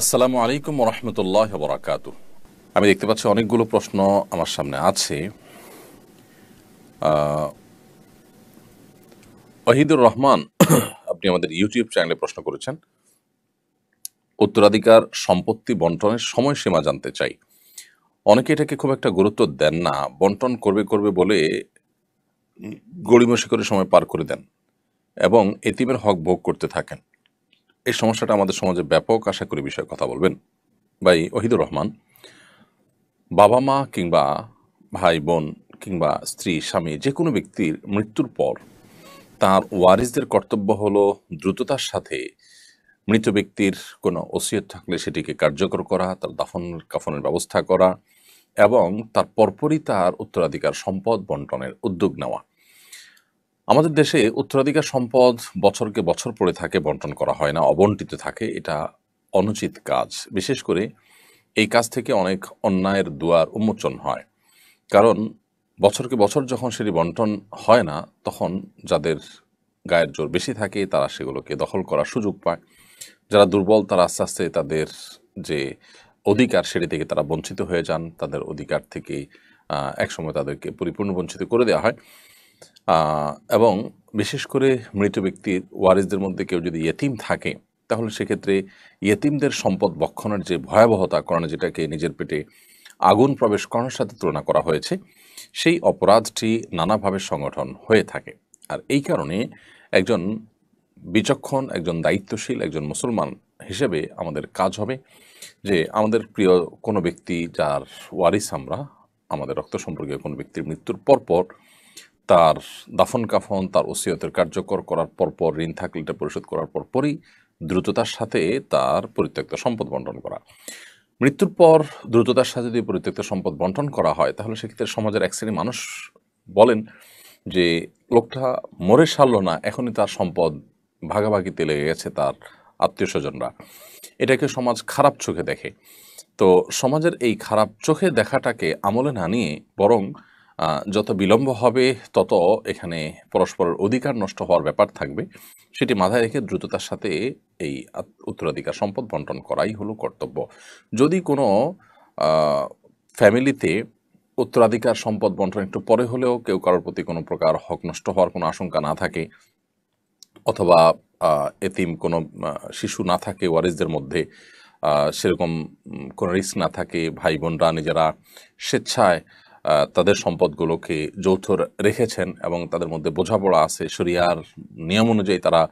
আসসালামু আলাইকুম রহমতুল্লাহ বরাকাত। আমি দেখতে পাচ্ছি অনেকগুলো প্রশ্ন আমার সামনে আছে। ওয়াহিদুর রহমান আপনি আমাদের ইউটিউব চ্যানেলে প্রশ্ন করেছেন, উত্তরাধিকার সম্পত্তি বন্টনের সময়সীমা জানতে চাই। অনেকে এটাকে খুব একটা গুরুত্ব দেন না, বন্টন করবে করবে বলে গড়িমসি করে সময় পার করে দেন এবং এতিমের হক ভোগ করতে থাকেন। এই সমস্যাটা আমাদের সমাজে ব্যাপক, আশা করি বিষয়ে কথা বলবেন। ভাই ওয়াহিদুর রহমান, বাবা মা কিংবা ভাই বোন কিংবা স্ত্রী স্বামী যে কোনো ব্যক্তির মৃত্যুর পর তার ওয়ারিসদের কর্তব্য হলো দ্রুততার সাথে মৃত ব্যক্তির কোনো ওসিয়ত থাকলে সেটিকে কার্যকর করা, তার দাফন কাফনের ব্যবস্থা করা এবং তার পরপরই তার উত্তরাধিকার সম্পদ বন্টনের উদ্যোগ নেওয়া। আমাদের দেশে উত্তরাধিকার সম্পদ বছরকে বছর পড়ে থাকে, বন্টন করা হয় না, অবন্টিত থাকে। এটা অনুচিত কাজ। বিশেষ করে এই কাজ থেকে অনেক অন্যায়ের দুয়ার উন্মোচন হয়। কারণ বছরকে বছর যখন সেটি বন্টন হয় না, তখন যাদের গায়ের জোর বেশি থাকে তারা সেগুলোকে দখল করার সুযোগ পায়। যারা দুর্বল তারা আস্তে আস্তে তাদের যে অধিকার সেটি থেকে তারা বঞ্চিত হয়ে যান। তাদের অধিকার থেকে একসময় তাদেরকে পরিপূর্ণ বঞ্চিত করে দেওয়া হয়। এবং বিশেষ করে মৃত ব্যক্তির ওয়ারিসদের মধ্যে কেউ যদি ইয়েতিম থাকে, তাহলে সেক্ষেত্রে ইয়েতিমদের সম্পদ বক্ষণের যে ভয়াবহতা, কোরআনে যেটাকে নিজের পেটে আগুন প্রবেশ করানোর সাথে তুলনা করা হয়েছে, সেই অপরাধটি নানাভাবে সংগঠন হয়ে থাকে। আর এই কারণে একজন বিচক্ষণ, একজন দায়িত্বশীল, একজন মুসলমান হিসেবে আমাদের কাজ হবে যে আমাদের প্রিয় কোনো ব্যক্তি যার ওয়ারিস আমরা, আমাদের রক্ত সম্পর্কীয় কোনো ব্যক্তির মৃত্যুর পরপর তার দাফন কাফন, তার ওসিয়তের কার্যকর করার পরপর, ঋণ থাকলে এটা পরিশোধ করার পরপরই দ্রুততার সাথে তার পরিত্যক্ত সম্পদ বন্টন করা। মৃত্যুর পর দ্রুততার সাথে যদি পরিত্যক্ত সম্পদ বন্টন করা হয়, তাহলে সেক্ষেত্রে সমাজের এক শ্রেণী মানুষ বলেন যে লোকটা মরে সারল না, এখনই তার সম্পদ ভাগাভাগিতে লেগে গেছে তার আত্মীয় স্বজনরা। এটাকে সমাজ খারাপ চোখে দেখে। তো সমাজের এই খারাপ চোখে দেখাটাকে আমলে না নিয়ে বরং যত বিলম্ব হবে তত এখানে পরস্পরের অধিকার নষ্ট হওয়ার ব্যাপার থাকবে, সেটি মাথায় রেখে দ্রুততার সাথে এই উত্তরাধিকার সম্পদ বন্টন করাই হলো কর্তব্য। যদি কোনো ফ্যামিলিতে উত্তরাধিকার সম্পদ বন্টন একটু পরে হলেও কেউ কারোর প্রতি কোনো প্রকার হক নষ্ট হওয়ার কোনো আশঙ্কা না থাকে, অথবা এতিম কোনো শিশু না থাকে ওয়ারিসদের মধ্যে, সেরকম কোনো রিস্ক না থাকে, ভাই বোনরা নিজেরা স্বেচ্ছায় তাদের সম্পদগুলোকে যৌথ রেখেছেন এবং তাদের মধ্যে বোঝাপড়া আছে, শরিয়ার নিয়ম অনুযায়ী তারা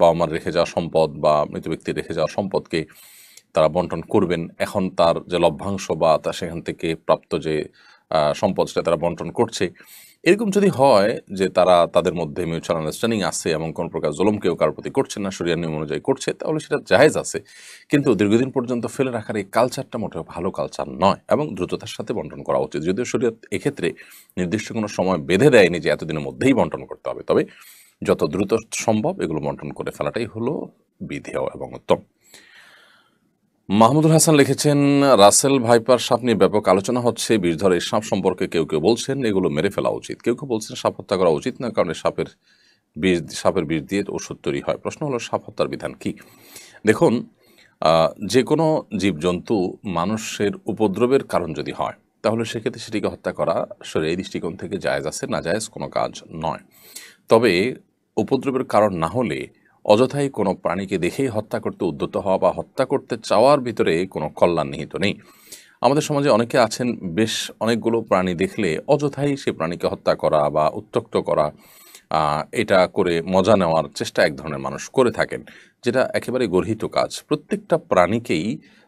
বাবা মার রেখে যাওয়া সম্পদ বা মৃত ব্যক্তির রেখে যাওয়া সম্পদকে তারা বন্টন করবেন। এখন তার যে লভ্যাংশ বা তা সেখান থেকে প্রাপ্ত যে সম্পদ সেটা তারা বন্টন করছে। এরকম যদি হয় যে তারা তাদের মধ্যে মিউচুয়াল আন্ডারস্ট্যান্ডিং আছে এবং কোনো প্রকার জুলুম কেউ কারোর প্রতি করছে না, শরিয়ার নিয়ম অনুযায়ী করছে, তাহলে সেটা জায়েজ আছে। কিন্তু দীর্ঘদিন পর্যন্ত ফেলে রাখার এই কালচারটা মোটেও ভালো কালচার নয় এবং দ্রুততার সাথে বন্টন করা উচিত। যদিও শরিয়ত এক্ষেত্রে নির্দিষ্ট কোনো সময় বেঁধে দেয়নি যে এতদিনের মধ্যেই বন্টন করতে হবে, তবে যত দ্রুত সম্ভব এগুলো বন্টন করে ফেলাটাই হলো বিধেয় এবং উত্তম। মাহমুদুল হাসান লিখেছেন, রাসেল ভাইপার সাপ নিয়ে ব্যাপক আলোচনা হচ্ছে। বিষধর এই সাপ সম্পর্কে কেউ কেউ বলছেন এগুলো মেরে ফেলা উচিত, কেউ কেউ বলছেন সাপ হত্যা করা উচিত না, কারণ সাপের বিষ দিয়ে ওষুধ তৈরি হয়। প্রশ্ন হলো সাপ হত্যার বিধান কি? দেখুন, যে কোনো জীবজন্তু মানুষের উপদ্রবের কারণ যদি হয়, তাহলে সেক্ষেত্রে সেটিকে হত্যা করা শরীয়ী দৃষ্টিকোণ থেকে জায়েজ আছে, না জায়েজ কোনো কাজ নয়। তবে উপদ্রবের কারণ না হলে অযথাই কোনো প্রাণীকে দেখেই হত্যা করতে উদ্যত হওয়া বা হত্যা করতে চাওয়ার ভিতরে কোনো কল্যাণ নিহিত নেই। আমাদের সমাজে অনেকে আছেন, বেশ অনেকগুলো প্রাণী দেখলে অযথাই সে প্রাণীকে হত্যা করা বা উত্ত্যক্ত করা, এটা করে মজা নেওয়ার চেষ্টা এক ধরনের মানুষ করে থাকেন, যেটা একেবারে গর্হিত কাজ। প্রত্যেকটা প্রাণীকেই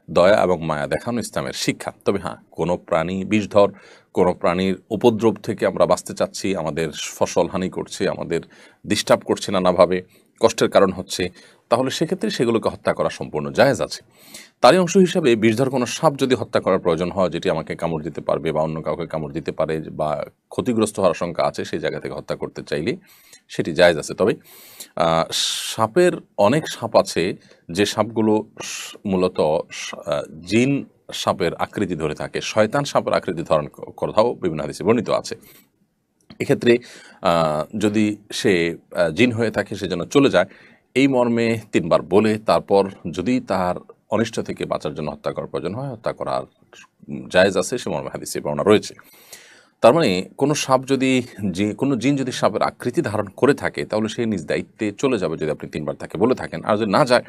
দয়া এবং মায়া দেখানো ইসলামের শিক্ষা। তবে হ্যাঁ, কোনো প্রাণী বিষধর, কোনো প্রাণীর উপদ্রব থেকে আমরা বাঁচতে চাচ্ছি, আমাদের ফসল হানি করছে, আমাদের ডিস্টার্ব করছে, নানাভাবে কষ্টের কারণ হচ্ছে, তাহলে সেক্ষেত্রে সেগুলোকে হত্যা করা সম্পূর্ণ জায়েজ আছে। তারই অংশ হিসাবে বিষধর কোনো সাপ যদি হত্যা করার প্রয়োজন হয়, যেটি আমাকে কামড় দিতে পারবে বা অন্য কাউকে কামড় দিতে পারে বা ক্ষতিগ্রস্ত হওয়ার আশঙ্কা আছে, সেই জায়গা থেকে হত্যা করতে চাইলে সেটি জায়েজ আছে। তবে সাপের অনেক সাপ আছে যে সাপগুলো মূলত জিন সাপের আকৃতি ধরে থাকে, শয়তান সাপের আকৃতি ধারণ কথাও বিভিন্ন হাদিসে বর্ণিত আছে। এক্ষেত্রে যদি সে জিন হয়ে থাকে সে যেন চলে যায়, এই মর্মে 3 বার বলে তারপর যদি তার অনিষ্ট থেকে বাঁচার জন্য হত্যা করার প্রয়োজন হয়, হত্যা করার জায়েজ আছে, সে মর্মে হাদিসে বর্ণনা রয়েছে। তার মানে কোনো সাপ যদি কোনো জিন যদি সাপের আকৃতি ধারণ করে থাকে তাহলে সে নিজ দায়িত্বে চলে যাবে যদি আপনি ৩ বার তাকে বলে থাকেন। আর যদি না যায়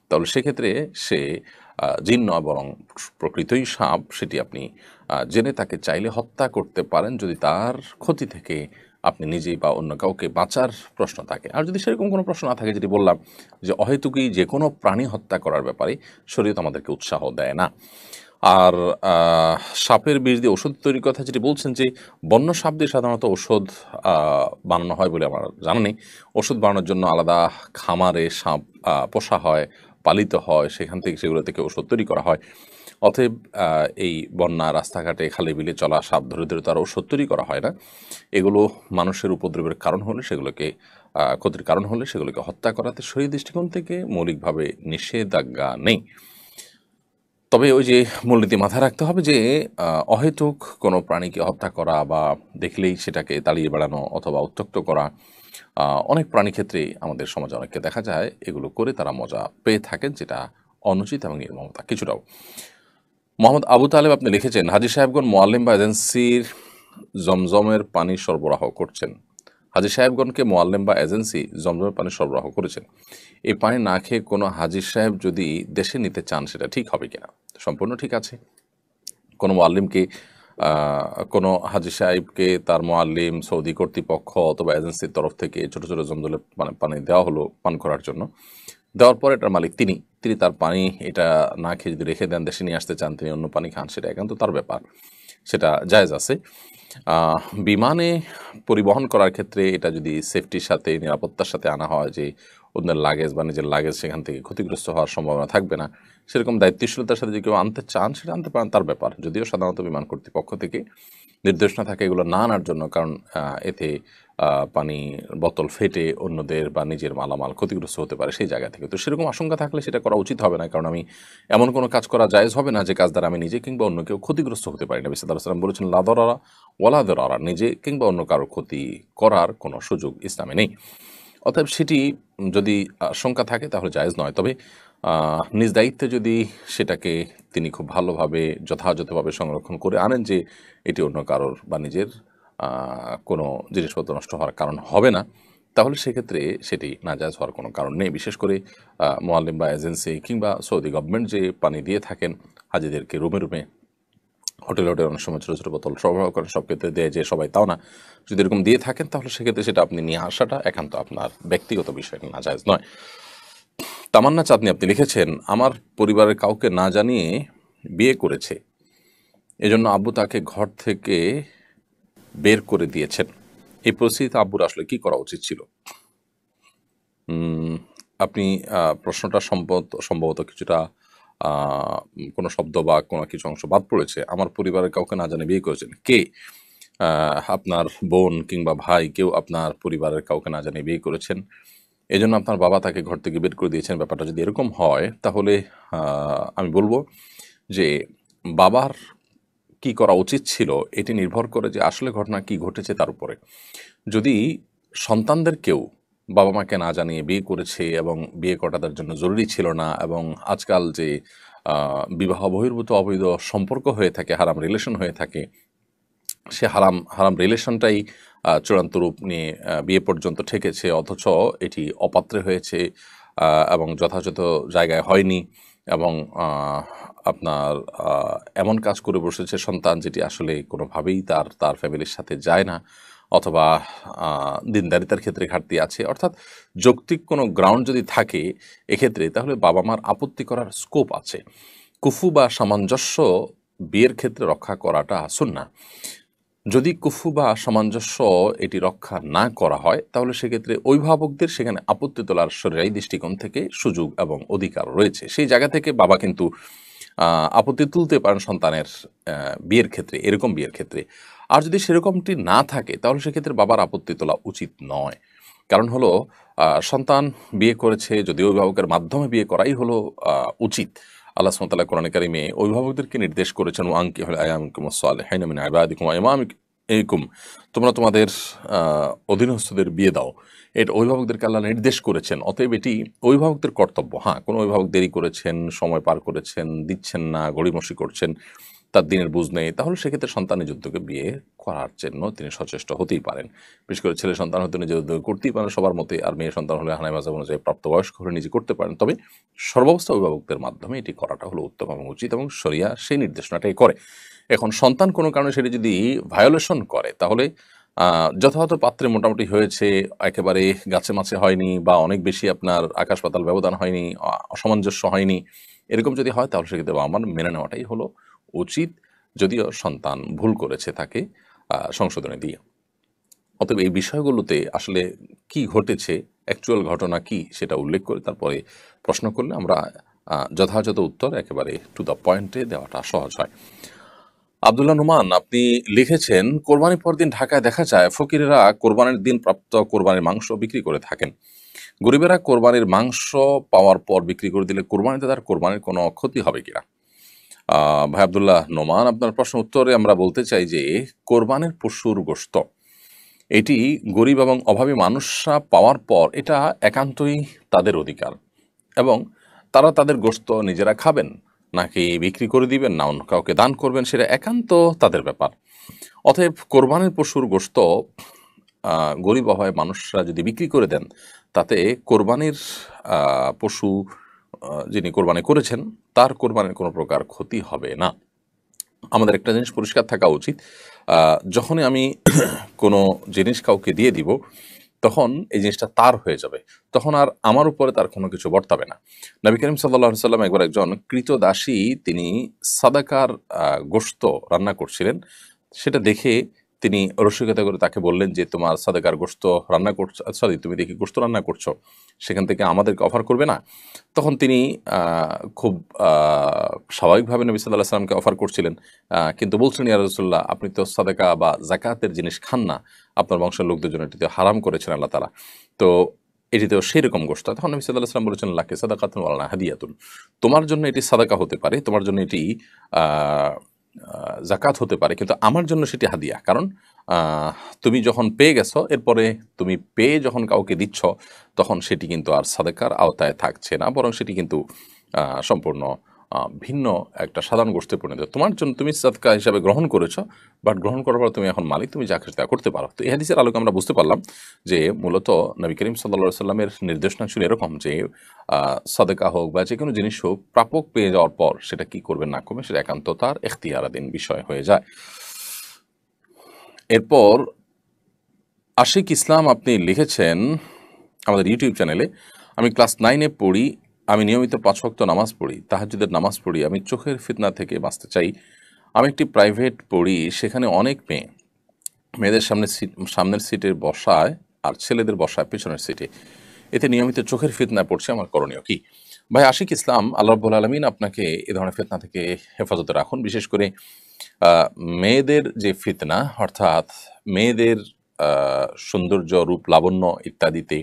তাহলে সেক্ষেত্রে সে জিন নয় বরং প্রকৃতই সাপ, সেটি আপনি জেনে তাকে চাইলে হত্যা করতে পারেন যদি তার ক্ষতি থেকে আপনি নিজেই বা অন্য কাউকে বাঁচার প্রশ্ন থাকে। আর যদি সেরকম কোনো প্রশ্ন না থাকে, যেটি বললাম যে অহেতুকই যে কোনো প্রাণী হত্যা করার ব্যাপারে শরীয়ত আমাদেরকে উৎসাহ দেয় না। আর সাপের বিষ দিয়ে ওষুধ তৈরির কথা যেটি বলছেন, যে বন্য সাপ দিয়ে সাধারণত ওষুধ বানানো হয় বলে আমার জানা নেই। ওষুধ বানানোর জন্য আলাদা খামারে সাপ পোষা হয়, পালিত হয়, সেখান থেকে সেগুলো থেকে ওষুধ তৈরি করা হয়। অতএব এই বন্যা, রাস্তাঘাটে, খালে বিলে চলা সাপ ধরে ধরে তার ওষুধ তৈরি করা হয় না। এগুলো মানুষের উপদ্রবের কারণ হলে সেগুলোকে ক্ষতির কারণ হলে সেগুলোকে হত্যা করাতে শরীর দৃষ্টিকোণ থেকে মৌলিকভাবে নিষেধাজ্ঞা নেই। তবে ওই যে মূলনীতি মাথায় রাখতে হবে যে অহেতুক কোনো প্রাণীকে হত্যা করা বা দেখলেই সেটাকে তাড়িয়ে বেড়ানো অথবা উত্ত্যক্ত করা, অনেক প্রাণী ক্ষেত্রেই আমাদের সমাজে অনেককে দেখা যায় এগুলো করে তারা মজা পেয়ে থাকেন, যেটা অনুচিত এবং নির্মমতা কিছুটাও। মোহাম্মদ আবু তালেব আপনি লিখেছেন, হাজী সাহেবগণ মোয়াল্লিম বা এজেন্সির জমজমের পানি সরবরাহ করছেন। হাজী সাহেবগণকে মোয়াল্লিম বা এজেন্সি জমজমের পানি সরবরাহ করেছেন। এই পানি না খেয়ে কোনো হাজী সাহেব যদি দেশে নিতে চান সেটা ঠিক হবে কিনা? সম্পূর্ণ ঠিক আছে। কোনো মোয়াল্লিমকে কোনো হাজী সাহেবকে তার মোয়াল্লিম, সৌদি কর্তৃপক্ষ অথবা এজেন্সির তরফ থেকে ছোটো ছোটো জমজমের পানি দেওয়া হলো পান করার জন্য। দেওয়ার পরে এটার মালিক তিনি তার পানি এটা না খেয়ে যদি রেখে দেন, দেশে নিয়ে আসতে চান, তিনি অন্য পানি খান, সেটা একান্ত তার ব্যাপার, সেটা জায়েজ আছে। বিমানে পরিবহন করার ক্ষেত্রে এটা যদি সেফটির সাথে, নিরাপত্তার সাথে আনা হয়, যে অন্যের লাগেজ বা নিজের লাগেজ সেখান থেকে ক্ষতিগ্রস্ত হওয়ার সম্ভাবনা থাকবে না, সেরকম দায়িত্বশীলতার সাথে যদি কেউ আনতে চান সেটা আনতে পারেন, তার ব্যাপার। যদিও সাধারণত বিমান কর্তৃপক্ষ থেকে নির্দেশ না থাকে এগুলো না আনার জন্য, কারণ এতে পানি বোতল ফেটে অন্যদের বা নিজের মালামাল ক্ষতিগ্রস্ত হতে পারে সেই জায়গা থেকে। তো সেরকম আশঙ্কা থাকলে সেটা করা উচিত হবে না, কারণ আমি এমন কোনো কাজ করা জায়েজ হবে না যে কাজ দ্বারা আমি নিজে কিংবা অন্য কেউ ক্ষতিগ্রস্ত হতে পারি না। নবী সাল্লাল্লাহু আলাইহি ওয়াসাল্লাম বলেছেন, লা দারারা ওয়ালা দিরারা, নিজে কিংবা অন্য কারো ক্ষতি করার কোনো সুযোগ ইসলামে নেই। অতএব সেটি যদি আশঙ্কা থাকে তাহলে জায়েজ নয়। তবে নিজ দায়িত্বে যদি সেটাকে তিনি খুব ভালোভাবে যথাযথভাবে সংরক্ষণ করে আনেন, যে এটি অন্য কারোর বা নিজের কোনো জিনিসপত্র নষ্ট হওয়ার কারণ হবে না, তাহলে সেক্ষেত্রে সেটি নাজায়েজ হওয়ার কোনো কারণ নেই। বিশেষ করে মোয়াল্লিম বা এজেন্সি কিংবা সৌদি গভর্নমেন্ট যে পানি দিয়ে থাকেন হাজিদেরকে রুমে রুমে, হোটেলে অনেক সময় ছোটো ছোটো বোতল সরবরাহ করেন, সব ক্ষেত্রে দেয় যে সবাই তাও না। যদি এরকম দিয়ে থাকেন তাহলে সেক্ষেত্রে সেটা আপনি নিয়ে আসাটা একান্ত আপনার ব্যক্তিগত বিষয়, নাজায়েজ নয়। তামান্না চাঁদনি আপনি লিখেছেন, আমার পরিবারের কাউকে না জানিয়ে বিয়ে করেছে, এজন্য আব্বু তাকে ঘর থেকে বের করে দিয়েছেন। এই পরিস্থিতিতে আব্বুর আসলে কি করা উচিত ছিল? আপনি প্রশ্নটা সম্ভবত কিছুটা কোনো শব্দ বা কোনো কিছু অংশ বাদ পড়েছে। আমার পরিবারের কাউকে না জানিয়ে বিয়ে করেছেন। কে? আপনার বোন কিংবা ভাই কেউ আপনার পরিবারের কাউকে না জানিয়ে বিয়ে করেছেন, এজন্য আপনার বাবা তাকে ঘর থেকে বের করে দিয়েছেন। ব্যাপারটা যদি এরকম হয় তাহলে আমি বলব যে বাবার কি করা উচিত ছিল এটি নির্ভর করে যে আসলে ঘটনা কি ঘটেছে তার উপরে। যদি সন্তানদের কেউ বাবা মাকে না জানিয়ে বিয়ে করেছে এবং বিয়ে করা তাদের জন্য জরুরি ছিল না, এবং আজকাল যে বিবাহ বহির্ভূত অবৈধ সম্পর্ক হয়ে থাকে, হারাম রিলেশন হয়ে থাকে, সে হারাম রিলেশনটাই চূড়ান্ত রূপ নিয়ে বিয়ে পর্যন্ত ঠেকেছে, অথচ এটি অপাত্রে হয়েছে এবং যথাযথ জায়গায় হয়নি, এবং আপনার এমন কাজ করে বসেছে সন্তান যেটি আসলে কোনোভাবেই তার ফ্যামিলির সাথে যায় না, অথবা দিনদারিতার ক্ষেত্রে ঘাটতি আছে, অর্থাৎ যৌক্তিক কোনো গ্রাউন্ড যদি থাকে এক্ষেত্রে, তাহলে বাবা মার আপত্তি করার স্কোপ আছে। কুফু বা সামঞ্জস্য বিয়ের ক্ষেত্রে রক্ষা করাটা সুন্নাহ। যদি কুফু বা সামঞ্জস্য এটি রক্ষা না করা হয় তাহলে সেক্ষেত্রে অভিভাবকদের সেখানে আপত্তি তোলার শরীরাই দৃষ্টিকোণ থেকে সুযোগ এবং অধিকার রয়েছে। সেই জায়গা থেকে বাবা কিন্তু আপত্তি তুলতে পারেন সন্তানের বিয়ের ক্ষেত্রে, এরকম বিয়ের ক্ষেত্রে। আর যদি সেরকমটি না থাকে তাহলে সেক্ষেত্রে বাবার আপত্তি তোলা উচিত নয়। কারণ হলো সন্তান বিয়ে করেছে, যদিও অভিভাবকের মাধ্যমে বিয়ে করাই হলো উচিত। আল্লাহ সুবহানাহু ওয়া তাআলা কোরআনে কারিমে অভিভাবকদেরকে নির্দেশ করেছেন, ওয়ানকিহুল আয়ামাকুম সালিহিনা মিন ইবাদিকুম ওয়া এরকম তোমরা তোমাদের অধীনস্থদের বিয়ে দাও, এটা অভিভাবকদেরকে আল্লাহ নির্দেশ করেছেন, অতএব এটি অভিভাবকদের কর্তব্য। হ্যাঁ, কোনো অভিভাবক দেরি করেছেন, সময় পার করেছেন, দিচ্ছেন না, গড়িমসি করছেন, তার দিনের বুঝ নেই, তাহলে সেক্ষেত্রে সন্তান নিজ উদ্যোগে বিয়ে করার জন্য তিনি সচেষ্ট হতেই পারেন। বিশেষ করে ছেলে সন্তান হয়তো নিজের উদ্যোগে করতেই পারেন সবার মতে, আর মেয়ে সন্তান হলে হানায় মাঝাব অনুযায়ী প্রাপ্তবয়স্ক হলে নিজে করতে পারেন। তবে সর্বাবস্থা অভিভাবকদের মাধ্যমে এটি করাটা হলো উত্তম এবং উচিত, এবং শরিয়া সেই নির্দেশনাটাই করে। এখন সন্তান কোনো কারণে সেটি যদি ভায়োলেশন করে, তাহলে যথাযথ পাত্রে মোটামুটি হয়েছে, একেবারে গাছে মাছে হয়নি, বা অনেক বেশি আপনার আকাশ পাতাল ব্যবধান হয়নি, অসামঞ্জস্য হয়নি, এরকম যদি হয় তাহলে সেক্ষেত্রে বাবা মার মেনে নেওয়াটাই হলো উচিত, যদিও সন্তান ভুল করেছে তাকে সংশোধনে দিয়ে। অতএব এই বিষয়গুলোতে আসলে কি ঘটেছে, অ্যাকচুয়াল ঘটনা কি, সেটা উল্লেখ করে তারপরে প্রশ্ন করলে আমরা যথাযথ উত্তর একেবারে টু দ্য পয়েন্টে দেওয়াটা সহজ হয়। আব্দুল্লাহ নোমান, আপনি লিখেছেন, কোরবানির পর দিন ঢাকায় দেখা যায় ফকিরেরা কোরবানির দিন প্রাপ্ত কোরবানির মাংস বিক্রি করে থাকেন। গরিবেরা কোরবানির মাংস পাওয়ার পর বিক্রি করে দিলে কোরবানিতে তার কোরবানির কোনো ক্ষতি হবে কিনা? ভাই আব্দুল্লাহ নোমান, আপনার প্রশ্ন উত্তরে আমরা বলতে চাই যে কোরবানির পশুর গোশত এটি গরিব এবং অভাবী মানুষরা পাওয়ার পর এটা একান্তই তাদের অধিকার, এবং তারা তাদের গোশত নিজেরা খাবেন নাকি বিক্রি করে দিবেন না অন্য কাউকে দান করবেন, সেটা একান্ত তাদের ব্যাপার। অতএব কোরবানির পশুর গোশত গরিব অভাবী মানুষরা যদি বিক্রি করে দেন, তাতে কোরবানির পশু যিনি কোরবানি করেছেন তার কোরবানির কোনো প্রকার ক্ষতি হবে না। আমাদের একটা জিনিস পরিষ্কার থাকা উচিত, যখনই আমি কোনো জিনিস কাউকে দিয়ে দিব, তখন এই জিনিসটা তার হয়ে যাবে, তখন আর আমার উপরে তার কোনো কিছু বর্তাবে না। নবী করিম সাল্লাল্লাহু সাল্লাম একবার একজন কৃতদাসী তিনি সাদাকার গোশত রান্না করছিলেন, সেটা দেখে তিনি রসিকতা করে তাকে বললেন যে তোমার সাদাকার গোশত রান্না করছো, সরি তুমি দেখি গোশত রান্না করছো, সেখান থেকে আমাদেরকে অফার করবে না? তখন তিনি খুব স্বাভাবিকভাবে নবী সাল্লাল্লাহু আলাইহি সাল্লামকে অফার করছিলেন, কিন্তু বলছেন, ইয়া রাসূলুল্লাহ, আপনি তো সাদাকা বা যাকাতের জিনিস খান না, আপনার বংশের লোকদের জন্য এটিতে হারাম করেছেন আল্লাহ তাআলা, তো এটিতেও সেই রকম গোশত। তখন নবী সাল্লাল্লাহু আলাইহি সাল্লাম বলেছেন, লাকি সাদাকাতুন ওয়া লানা হাদিয়াতুন, তোমার জন্য এটি সাদাকা হতে পারে, তোমার জন্য এটি আহ, জাকাত হতে পারে, কিন্তু আমার জন্য সেটি হাদিয়া। কারণ আহ, তুমি যখন পেয়ে গেছো, এরপরে তুমি পেয়ে যখন কাউকে দিচ্ছ, তখন সেটি কিন্তু আর সাদাকার আওতায় থাকছে না, বরং সেটি কিন্তু সম্পূর্ণ ভিন্ন একটা সাধারণ গোষ্ঠীতে পরিণত। তোমার জন্য তুমি সাদকা হিসাবে গ্রহণ করেছো, বাট গ্রহণ করার পর তুমি এখন মালিক, তুমি যা খুশি তা করতে পারো। তো এই হাদিসের আলোকে আমরা বুঝতে পারলাম যে মূলত নবী করিম সাল্লাল্লাহু আলাইহি সাল্লামের নির্দেশনা ছিল এরকম যে সাদাকা হোক বা যে কোনো জিনিস হোক, প্রাপক পেয়ে যাওয়ার পর সেটা কি করবেন না করবেন সেটা একান্ত তার এখতিয়ারাধীন বিষয় হয়ে যায়। এরপর আশিক ইসলাম, আপনি লিখেছেন আমাদের ইউটিউব চ্যানেলে, আমি ক্লাস 9-এ পড়ি, আমি নিয়মিত 5 ওয়াক্ত নামাজ পড়ি, তাহাজ্জুদের নামাজ পড়ি, আমি চোখের ফিতনা থেকে বাঁচতে চাই। আমি একটি প্রাইভেট পড়ি, সেখানে অনেক মেয়েদের সামনের সিটে বসায় আর ছেলেদের বসায় পেছনের সিটে, এতে নিয়মিত চোখের ফিতনায় পড়ছে, আমার করণীয় কি? ভাই আশিক ইসলাম, আল্লাহ রাব্বুল আলামিন আপনাকে এ ধরনের ফিতনা থেকে হেফাজতে রাখুন। বিশেষ করে মেয়েদের যে ফিতনা, অর্থাৎ মেয়েদের সৌন্দর্য, রূপ, লাবণ্য ইত্যাদিতে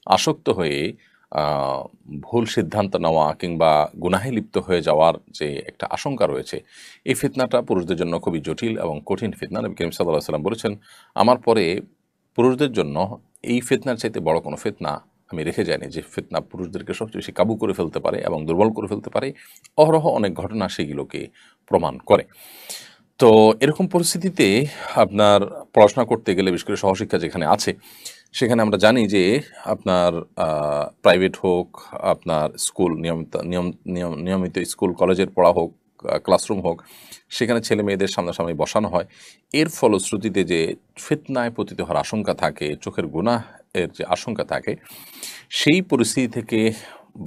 আসক্ত হয়ে ভুল সিদ্ধান্ত নেওয়া কিংবা গুনাহে লিপ্ত হয়ে যাওয়ার যে একটা আশঙ্কা রয়েছে, এই ফিতনাটা পুরুষদের জন্য খুবই জটিল এবং কঠিন ফিতনা। নবী করিম সাল্লাল্লাহু আলাইহি সাল্লাম বলেছেন, আমার পরে পুরুষদের জন্য এই ফিতনার চাইতে বড় কোনো ফিতনা আমি রেখে যাইনি, যে ফিতনা পুরুষদেরকে সবচেয়ে বেশি কাবু করে ফেলতে পারে এবং দুর্বল করে ফেলতে পারে। অহরহ অনেক ঘটনা সেগুলোকে প্রমাণ করে। তো এরকম পরিস্থিতিতে আপনার পড়াশোনা করতে গেলে, বিশেষ করে সহশিক্ষা যেখানে আছে, সেখানে আমরা জানি যে আপনার প্রাইভেট হোক, আপনার স্কুল নিয়মিত স্কুল কলেজের পড়া হোক, ক্লাসরুম হোক, সেখানে ছেলে মেয়েদের সামনাসামনি বসানো হয়। এর ফলশ্রুতিতে যে ফিতনায় পতিত হওয়ার আশঙ্কা থাকে, চোখের গুনাহ এর যে আশঙ্কা থাকে, সেই পরিস্থিতি থেকে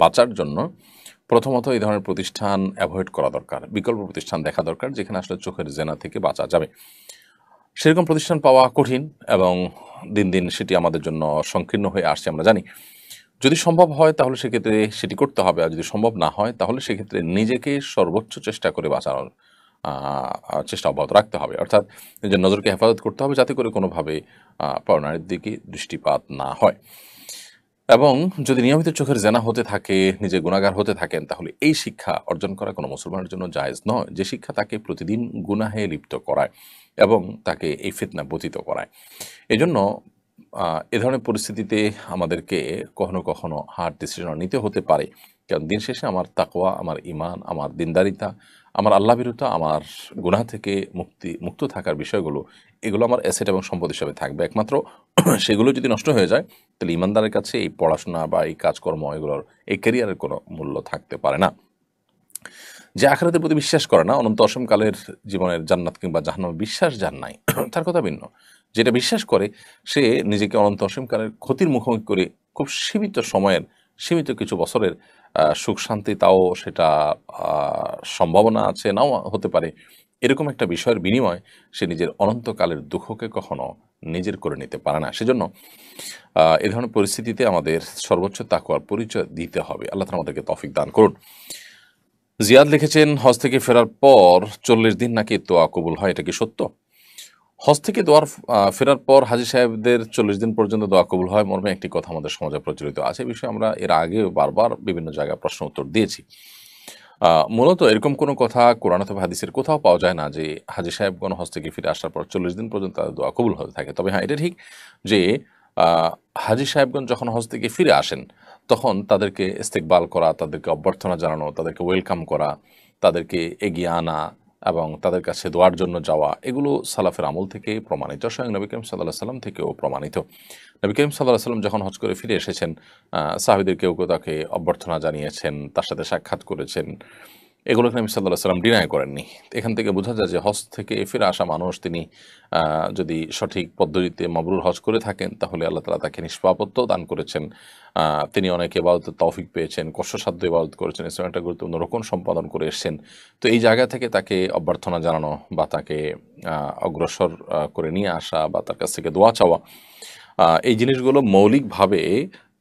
বাঁচার জন্য প্রথমত এই ধরনের প্রতিষ্ঠান অ্যাভয়েড করা দরকার, বিকল্প প্রতিষ্ঠান দেখা দরকার যেখানে আসলে চোখের জেনা থেকে বাঁচা যাবে। সেরকম প্রতিষ্ঠান পাওয়া কঠিন এবং দিন দিন সেটি আমাদের জন্য সংকীর্ণ হয়ে আসছে, আমরা জানি। যদি সম্ভব হয় তাহলে সেক্ষেত্রে সেটি করতে হবে, আর যদি সম্ভব না হয় তাহলে সেক্ষেত্রে নিজেকে সর্বোচ্চ চেষ্টা করে বাঁচানোর চেষ্টা অব্যাহত রাখতে হবে, অর্থাৎ নিজের নজরকে হেফাজত করতে হবে যাতে করে কোনোভাবে পরনারীর দিকে দৃষ্টিপাত না হয়। এবং যদি নিয়মিত চোখের জেনা হতে থাকে, নিজে গুনাহগার হতে থাকেন, তাহলে এই শিক্ষা অর্জন করা কোনো মুসলমানের জন্য জায়েজ নয়, যে শিক্ষা তাকে প্রতিদিন গুনাহে লিপ্ত করায় এবং তাকে এই ফিতনা পতিত করায়। এজন্য এ ধরনের পরিস্থিতিতে আমাদেরকে কখনো কখনো হার্ড ডিসিশন নিতে হতে পারে, কারণ দিন শেষে আমার তাকওয়া, আমার ঈমান, আমার দিনদারিতা, আমার আল্লাহ ভীরুতা, আমার গুনাহ থেকে মুক্ত থাকার বিষয়গুলো, এগুলো আমার অ্যাসেট এবং সম্পদ হিসাবে থাকবে। একমাত্র সেগুলো যদি নষ্ট হয়ে যায়, তাহলে ঈমানদারের কাছে এই পড়াশোনা বা এই কাজকর্ম, এগুলোর, এই ক্যারিয়ারের কোনো মূল্য থাকতে পারে না। যে আখিরাতের প্রতি বিশ্বাস করে না, অনন্ত অসীমকালের জীবনের জান্নাত কিংবা জাহান্নামে বিশ্বাস যার নাই, তার কথা ভিন্ন। যেটা বিশ্বাস করে, সে নিজেকে অনন্ত অসীমকালের ক্ষতির মুখোমুখি করে খুব সীমিত সময়ের, সীমিত কিছু বছরের সুখ শান্তি, তাও সেটা সম্ভাবনা আছে, নাও হতে পারে, এরকম একটা বিষয়ের বিনিময়ে সে নিজের অনন্তকালের দুঃখকে কখনো নিজের করে নিতে পারে না। সেজন্য এ ধরনের পরিস্থিতিতে আমাদের সর্বোচ্চ তাকওয়ার পরিচয় দিতে হবে। আল্লাহ তাআলা আমাদেরকে তৌফিক দান করুন। জিয়াদ লিখেছেন, হজ থেকে ফেরার পর 40 দিন নাকি দোয়া কবুল হয়, এটা কি সত্য? হজ থেকে ফেরার পর হাজী সাহেবদের 40 দিন পর্যন্ত দোয়া কবুল হয় মর্মে একটি কথা আমাদের সমাজে প্রচলিত আছে। এই বিষয়ে আমরা এর আগেও বারবার বিভিন্ন জায়গায় প্রশ্ন উত্তর দিয়েছি। মূলত এরকম কোনো কথা কোরআন অথবা হাদিসের কোথাও পাওয়া যায় না যে হাজী সাহেবগণ হজ থেকে ফিরে আসার পর 40 দিন পর্যন্ত তাদের দোয়া কবুল হতে থাকে। তবে হ্যাঁ, এটা ঠিক যে হাজী সাহেবগণ যখন হজ থেকে ফিরে আসেন, তখন তাদেরকে ইস্তেকবাল করা, তাদেরকে অভ্যর্থনা জানানো, তাদেরকে ওয়েলকাম করা, তাদেরকে এগিয়ে আনা এবং তাদের কাছে দোয়ার জন্য যাওয়া, এগুলো সালাফের আমল থেকে প্রমাণিত, স্বয়ং নবী করিম সাল্লাল্লাহু আলাইহি ওয়াসাল্লাম থেকেও প্রমাণিত। নবী করিম সাল্লাল্লাহু আলাইহি ওয়াসাল্লাম যখন হজ করে ফিরে এসেছেন, সাহাবীদের কেউ কেউ তাকে অভ্যর্থনা জানিয়েছেন, তার সাথে সাক্ষাৎ করেছেন, এগুলোকে নবী সাল্লাল্লাহু আলাইহি ওয়াসাল্লাম ডিনাই করেননি। এখান থেকে বোঝা যায় যে হজ থেকে ফিরে আসা মানুষ, তিনি যদি সঠিক পদ্ধতিতে মাবরুর হজ করে থাকেন, তাহলে আল্লাহ তাআলা তাকে নিষ্পাপত্য দান করেছেন। তিনি অনেক ইবাদতের তৌফিক পেয়েছেন, কষ্টসাধ্য ইবাদত করেছেন, ইসলামের একটা গুরুত্বপূর্ণ রোকন সম্পাদন করে এসেছেন। তো এই জায়গা থেকে তাকে অভ্যর্থনা জানানো বা তাকে অগ্রসর করে নিয়ে আসা বা তার কাছ থেকে দোয়া চাওয়া, এই জিনিসগুলো মৌলিকভাবে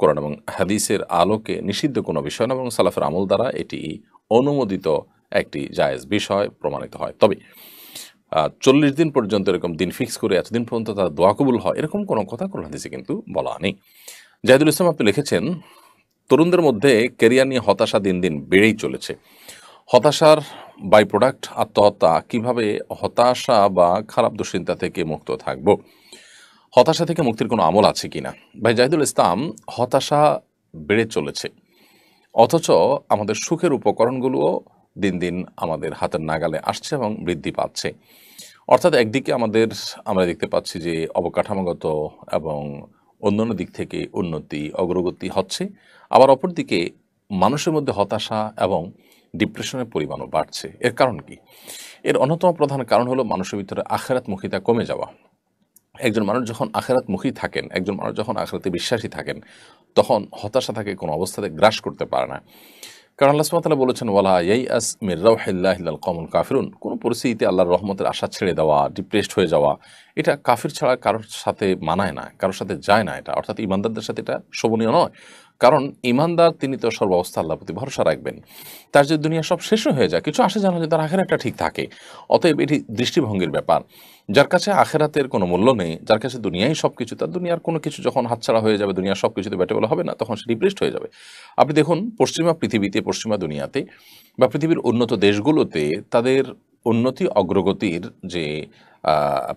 কোরআন এবং হাদিসের আলোকে নিষিদ্ধ কোনো বিষয় না, এবং সালাফের আমল দ্বারা এটি অনুমোদিত একটি জায়েজ বিষয় প্রমাণিত হয়। তবে 40 দিন পর্যন্ত এরকম দিন ফিক্স করে এতদিন পর্যন্ত তার দোয়া কবুল হয়, এরকম কোনো কথা কোরআন হাদিসে কিন্তু বলা নেই। জাহিদুল ইসলাম আপনি লিখেছেন, তরুণদের মধ্যে ক্যারিয়ার নিয়ে হতাশা দিন দিন বেড়েই চলেছে। হতাশার বাই প্রোডাক্ট আত্মহত্যা, কিভাবে হতাশা বা খারাপ দুশ্চিন্তা থেকে মুক্ত থাকব? হতাশা থেকে মুক্তির কোনো আমল আছে কিনা? ভাই জাহিদুল ইসলাম, হতাশা বেড়ে চলেছে, অথচ আমাদের সুখের উপকরণগুলোও দিন দিন আমাদের হাতের নাগালে আসছে এবং বৃদ্ধি পাচ্ছে। অর্থাৎ একদিকে আমরা দেখতে পাচ্ছি যে অবকাঠামোগত এবং অন্যান্য দিক থেকে উন্নতি, অগ্রগতি হচ্ছে, আবার অপরদিকে মানুষের মধ্যে হতাশা এবং ডিপ্রেশনের পরিমাণও বাড়ছে। এর কারণ কি? এর অন্যতম প্রধান কারণ হলো মানুষের ভিতরে আখিরাতমুখিতা কমে যাওয়া। একজন মানুষ যখন আখিরাতমুখী থাকেন, একজন মানুষ যখন আখিরাতে বিশ্বাসী থাকেন, তখন হতাশা তাকে কোনো অবস্থাতে গ্রাস করতে পারে না। কারণ আল্লাহ সুবহানাহু ওয়া তাআলা বলেছেন, ওয়ালা ইয়াইআস মির রাউহিল্লাহি ইল্লাল কওমুল কাফিরুন, কোনো পরিস্থিতিতে আল্লাহর রহমতের আশা ছেড়ে দেওয়া, ডিপ্রেসড হয়ে যাওয়া, এটা কাফির ছাড়া কারোর সাথে মানায় না, কারোর সাথে যায় না এটা। অর্থাৎ ঈমানদারদের সাথে এটা শোভনীয় নয়। কারণ ঈমানদার তিনি তো সর্বাবস্থা আল্লাহর প্রতি ভরসা রাখবেন। তার যদি দুনিয়া সব শেষ হয়ে যায়, কিছু আসে জানা যে তার আখিরাতটা ঠিক থাকে। অতএব এটি দৃষ্টিভঙ্গির ব্যাপার। যার কাছে আখিরাতের কোনো মূল্য নেই, যার কাছে দুনিয়াই সবকিছু, তার দুনিয়ার কোনো কিছু যখন হাতছাড়া হয়ে যাবে, দুনিয়ার সব কিছুতে ব্যাটেবল হবে না, তখন সে ডিপ্রেসড হয়ে যাবে। আপনি দেখুন, পশ্চিমা পৃথিবীতে, পশ্চিমা দুনিয়াতে বা পৃথিবীর উন্নত দেশগুলোতে তাদের উন্নতি অগ্রগতির যে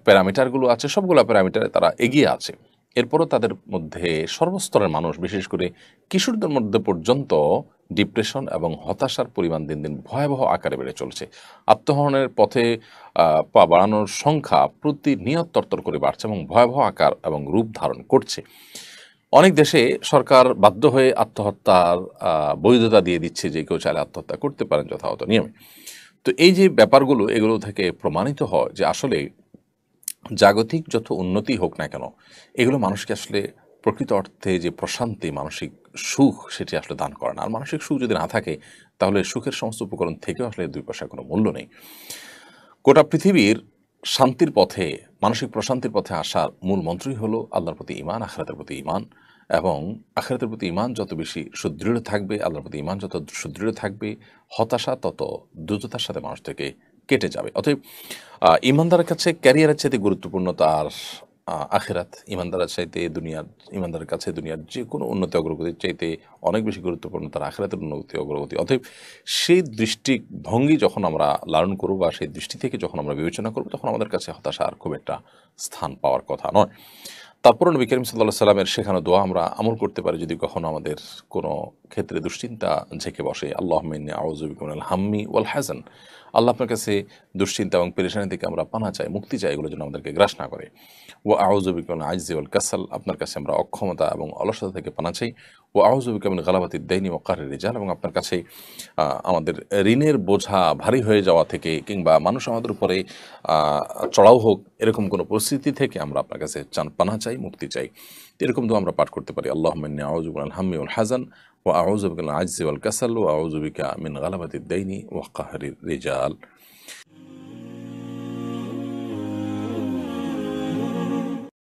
প্যারামিটারগুলো আছে, সবগুলো প্যারামিটারে তারা এগিয়ে আছে। এরপরও তাদের মধ্যে সর্বস্তরের মানুষ, বিশেষ করে কিশোরদের মধ্যে পর্যন্ত ডিপ্রেশন এবং হতাশার পরিমাণ দিন দিন ভয়াবহ আকারে বেড়ে চলছে। আত্মহননের পথে পা বাড়ানোর সংখ্যা প্রতিনিয়ত তরতর করে বাড়ছে এবং ভয়াবহ আকার এবং রূপ ধারণ করছে। অনেক দেশে সরকার বাধ্য হয়ে আত্মহত্যার বৈধতা দিয়ে দিচ্ছে, যে কেউ চাইলে আত্মহত্যা করতে পারেন যথাযথ নিয়মে। তো এই যে ব্যাপারগুলো, এগুলো থেকে প্রমাণিত হয় যে আসলে জাগতিক যত উন্নতি হোক না কেন, এগুলো মানুষকে আসলে প্রকৃত অর্থে যে প্রশান্তি, মানসিক সুখ, সেটি আসলে দান করে না। আর মানসিক সুখ যদি না থাকে, তাহলে সুখের সমস্ত উপকরণ থেকেও আসলে 2 পয়সার কোনো মূল্য নেই। গোটা পৃথিবীর শান্তির পথে, মানসিক প্রশান্তির পথে আসার মূল মন্ত্রই হলো আল্লাহর প্রতি ঈমান, আখিরাতের প্রতি ঈমান। এবং আখিরাতের প্রতি ঈমান যত বেশি সুদৃঢ় থাকবে, আল্লাহর প্রতি ঈমান যত সুদৃঢ় থাকবে, হতাশা তত দ্রুততার সাথে মানুষ থেকে কেটে যাবে। অতএব ঈমানদারের কাছে ক্যারিয়ারের চাইতে গুরুত্বপূর্ণ তার আখিরাত ইমানদারের চাইতে দুনিয়ার ইমানদারের কাছে দুনিয়ার যে কোনো উন্নতি অগ্রগতির চাইতে অনেক বেশি গুরুত্বপূর্ণ তার আখিরাতের উন্নতি অগ্রগতি। অতএব সেই দৃষ্টিভঙ্গি যখন আমরা লালন করব বা সেই দৃষ্টি থেকে যখন আমরা বিবেচনা করব, তখন আমাদের কাছে হতাশা আর খুব একটা স্থান পাওয়ার কথা নয়। তারপরে নবী করিম সাল্লাল্লাহু আলাইহি সাল্লামের শেখানো দোয়া আমরা আমল করতে পারি যদি কখনো আমাদের কোনো ক্ষেত্রে দুশ্চিন্তা ঝেঁকে বসে। আল্লাহুম্মা ইন্নী আউযু বিকা মিনাল হাম্মি ওয়াল হাযান। আল্লাহ আপনার কাছে দুশ্চিন্তা এবং পেরেশানি থেকে আমরা পানা চাই, মুক্তি চাই, এগুলো যেন আমাদেরকে গ্রাস না করে। ওয়া আউযু বিকা মিনাল আজজি ওয়াল কাসাল। আপনার কাছে আমরা অক্ষমতা এবং অলসতা থেকে পানা চাই। ওয়া আউযু বিকা মিন গালাবাতিদ দাইনি ওয়া কাহরির রিজাল। এবং আপনার কাছে আমাদের ঋণের বোঝা ভারী হয়ে যাওয়া থেকে কিংবা মানুষ আমাদের উপরে চড়াও হোক এরকম কোনো পরিস্থিতি থেকে আমরা আপনার কাছে পানা চাই, মুক্তি চাই। এরকম দোয়া আমরা পাঠ করতে পারি। আল্লাহুম্মা ইন্নী আউযু বিকা মিনাল হাম্মি ওয়াল হাযান ওয়া আউযু বিকা মিনাল আজজি ওয়াল কাসাল ওয়া আউযু বিকা মিন গালাবাতিদ দাইনি ওয়া কাহরির রিজাল।